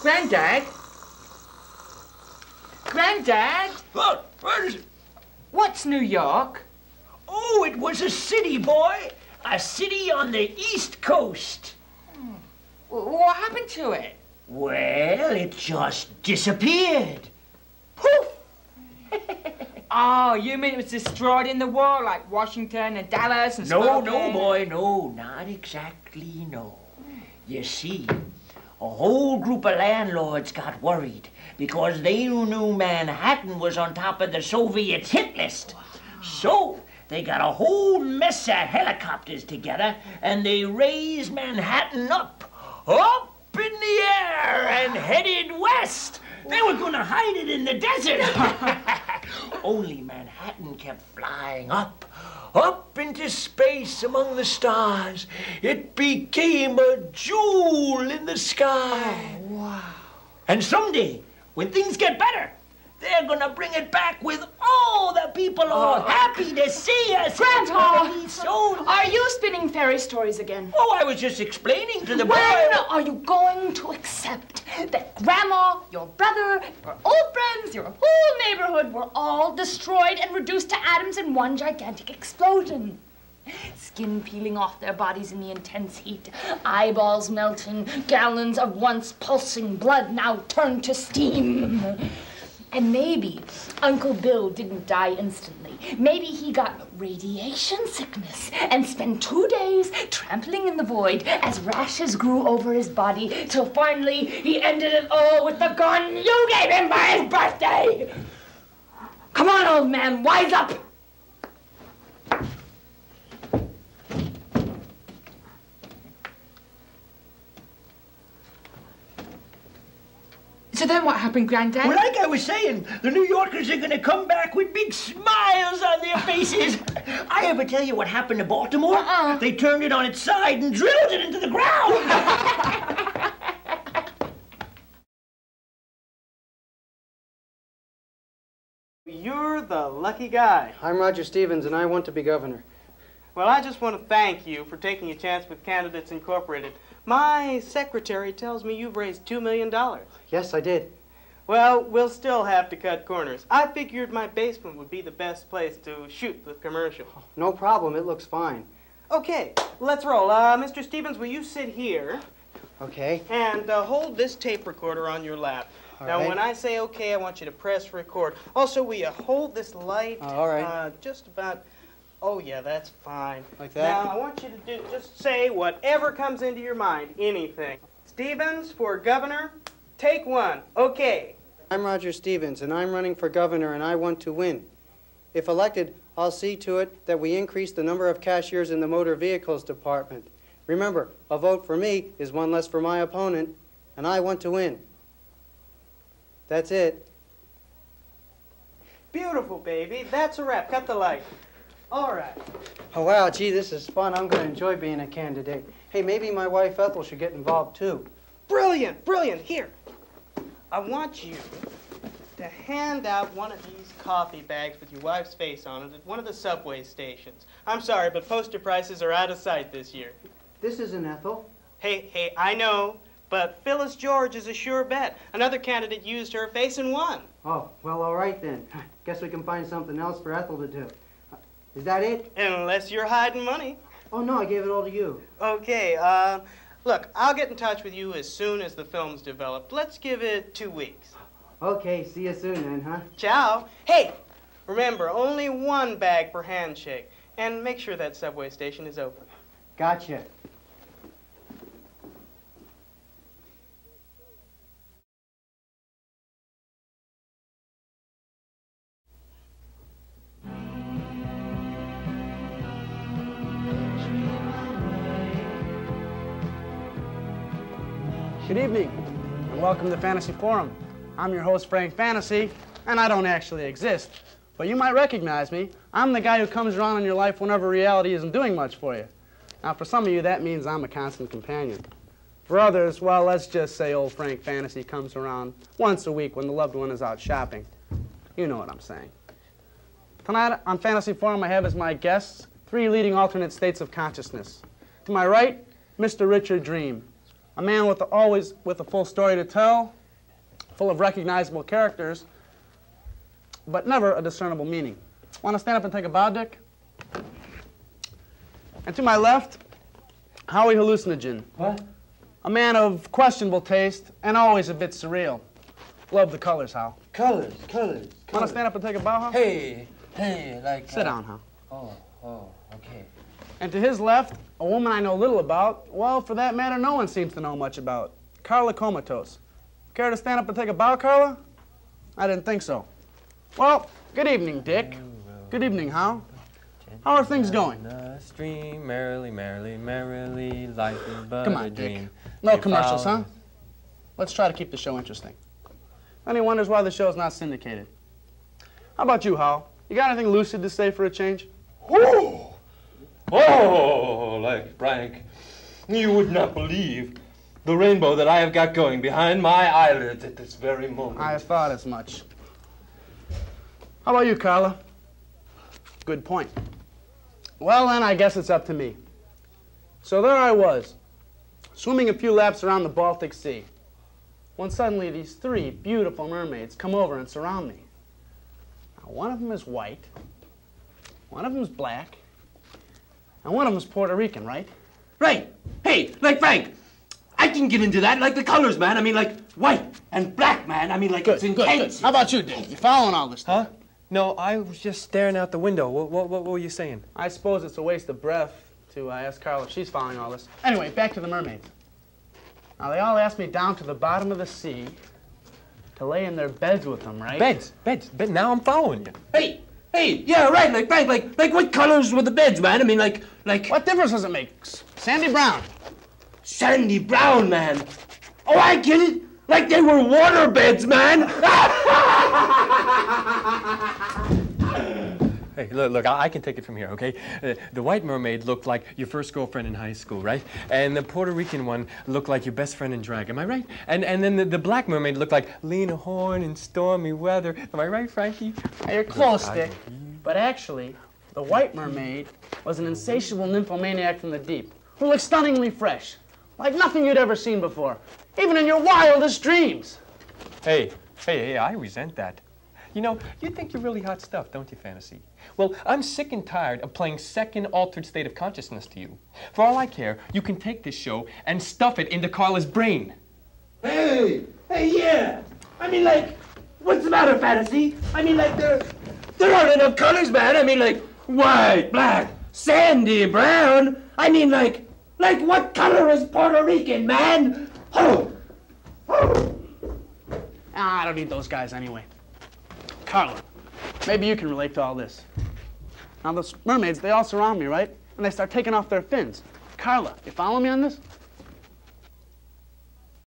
Granddad? Granddad? What is it? What's New York? Oh, it was a city, boy. A city on the East Coast. What happened to it? Well, it just disappeared. Poof! Oh, you mean it was destroyed in the war, like Washington and Dallas and No, no, boy, no. Not exactly, no. You see, a whole group of landlords got worried because they knew Manhattan was on top of the Soviet hit list. Wow. So they got a whole mess of helicopters together and they raised Manhattan up in the air and headed west. They were gonna hide it in the desert. Only Manhattan kept flying up into space among the stars. It became a jewel in the sky. Oh, wow. And someday, when things get better, they're gonna bring it back with all the people all happy to see us. Grandpa! So Are you spinning fairy stories again? Oh, I was just explaining to the boy. When are you going to accept that Grandma, your brother, your old friends, your whole neighborhood were all destroyed and reduced to atoms in one gigantic explosion? Skin peeling off their bodies in the intense heat, eyeballs melting, gallons of once pulsing blood now turned to steam. And maybe Uncle Bill didn't die instantly. Maybe he got radiation sickness and spent 2 days trampling in the void as rashes grew over his body till finally he ended it all with the gun you gave him for his birthday. Come on, old man, wise up. So then what happened, Granddad? Well, like I was saying, the New Yorkers are gonna come back with big smiles on their faces. I ever tell you what happened to Baltimore? They turned it on its side and drilled it into the ground. You're the lucky guy. I'm Roger Stevens, and I want to be governor. Well, I just want to thank you for taking a chance with Candidates Incorporated. My secretary tells me you've raised $2 million. Yes, I did. Well, we'll still have to cut corners. I figured my basement would be the best place to shoot the commercial. Oh, no problem. It looks fine. Okay, let's roll. Mr. Stevens, will you sit here? Okay. And hold this tape recorder on your lap. All now, right. when I say okay, I want you to press record. Also, will you hold this light? All right. Just about... Oh, yeah, that's fine. Like that? Now, I want you to just say whatever comes into your mind, anything. Stevens for governor, take one. Okay. I'm Roger Stevens, and I'm running for governor, and I want to win. If elected, I'll see to it that we increase the number of cashiers in the motor vehicles department. Remember, a vote for me is one less for my opponent, and I want to win. That's it. Beautiful, baby. That's a wrap. Cut the light. All right. Oh, wow, gee, this is fun. I'm going to enjoy being a candidate. Hey, maybe my wife Ethel should get involved, too. Brilliant, brilliant. Here, I want you to hand out one of these coffee bags with your wife's face on it at one of the subway stations. I'm sorry, but poster prices are out of sight this year. This isn't Ethel. Hey, I know, but Phyllis George is a sure bet. Another candidate used her face and won. Oh, well, all right, then. Guess we can find something else for Ethel to do. Is that it? Unless you're hiding money. Oh, no, I gave it all to you. Okay, look, I'll get in touch with you as soon as the film's developed. Let's give it 2 weeks. Okay, see you soon then, huh? Ciao. Hey, remember, only one bag per handshake. And make sure that subway station is open. Gotcha. Good evening, and welcome to Fantasy Forum. I'm your host, Frank Fantasy, and I don't actually exist. But you might recognize me. I'm the guy who comes around in your life whenever reality isn't doing much for you. Now, for some of you, that means I'm a constant companion. For others, well, let's just say old Frank Fantasy comes around once a week when the loved one is out shopping. You know what I'm saying. Tonight on Fantasy Forum, I have as my guests 3 leading alternate states of consciousness. To my right, Mr. Richard Dream. A man always with a full story to tell, full of recognizable characters, but never a discernible meaning. Want to stand up and take a bow, Dick? And to my left, Howie Hallucinogen. What? A man of questionable taste and always a bit surreal. Love the colors, Hal. Colors. Want to stand up and take a bow, Hal? Hey, like... Sit down, Hal. Oh, okay. And to his left, a woman I know little about, well, for that matter, no one seems to know much about. Carla Comatose. Care to stand up and take a bow, Carla? I didn't think so. Well, good evening, Dick. Good evening, Hal. How are things going? Stream, merrily, life is but Come a on, Dick. dream. No commercials, huh? Let's try to keep the show interesting. Any wonders why the show's not syndicated? How about you, Hal? You got anything lucid to say for a change? Oh, like Frank, you would not believe the rainbow that I have got going behind my eyelids at this very moment. I thought as much. How about you, Carla? Good point. Well, then, I guess it's up to me. So there I was, swimming a few laps around the Baltic Sea, when suddenly these three beautiful mermaids come over and surround me. Now, one of them is white, one of them is black, and one of them is Puerto Rican, right? Right. Hey, like Frank, I can get into that, like the colors, man. I mean, like white and black, man. I mean, like it's intense. How about you, Dick? You following all this stuff? Huh? No, I was just staring out the window. What were you saying? I suppose it's a waste of breath to ask Carla if she's following all this. Anyway, back to the mermaids. Now, they all asked me down to the bottom of the sea to lay in their beds with them, right? Beds. Now I'm following you. Hey, yeah, right, like Frank, like what colors were the beds, man? I mean, like... What difference does it make? Sandy brown. Sandy brown, man. Oh, I get it. Like they were water beds, man. Hey, look, I can take it from here, okay? The white mermaid looked like your first girlfriend in high school, right? And the Puerto Rican one looked like your best friend in drag, am I right? And then the black mermaid looked like Lena Horne in stormy weather. Am I right, Frankie? You're close, Dick. But actually, the white mermaid was an insatiable nymphomaniac from the deep who looked stunningly fresh, like nothing you'd ever seen before, even in your wildest dreams. Hey, I resent that. You know, you think you're really hot stuff, don't you, Fantasy? Well, I'm sick and tired of playing second altered state of consciousness to you. For all I care, you can take this show and stuff it into Carla's brain. Hey, yeah. I mean, like, what's the matter, Fantasy? I mean, like, there aren't enough colors, man. I mean, like, white, black, sandy, brown. I mean, like what color is Puerto Rican, man? I don't need those guys anyway. Carla, maybe you can relate to all this. Now, those mermaids, they all surround me, right? And they start taking off their fins. Carla, you follow me on this?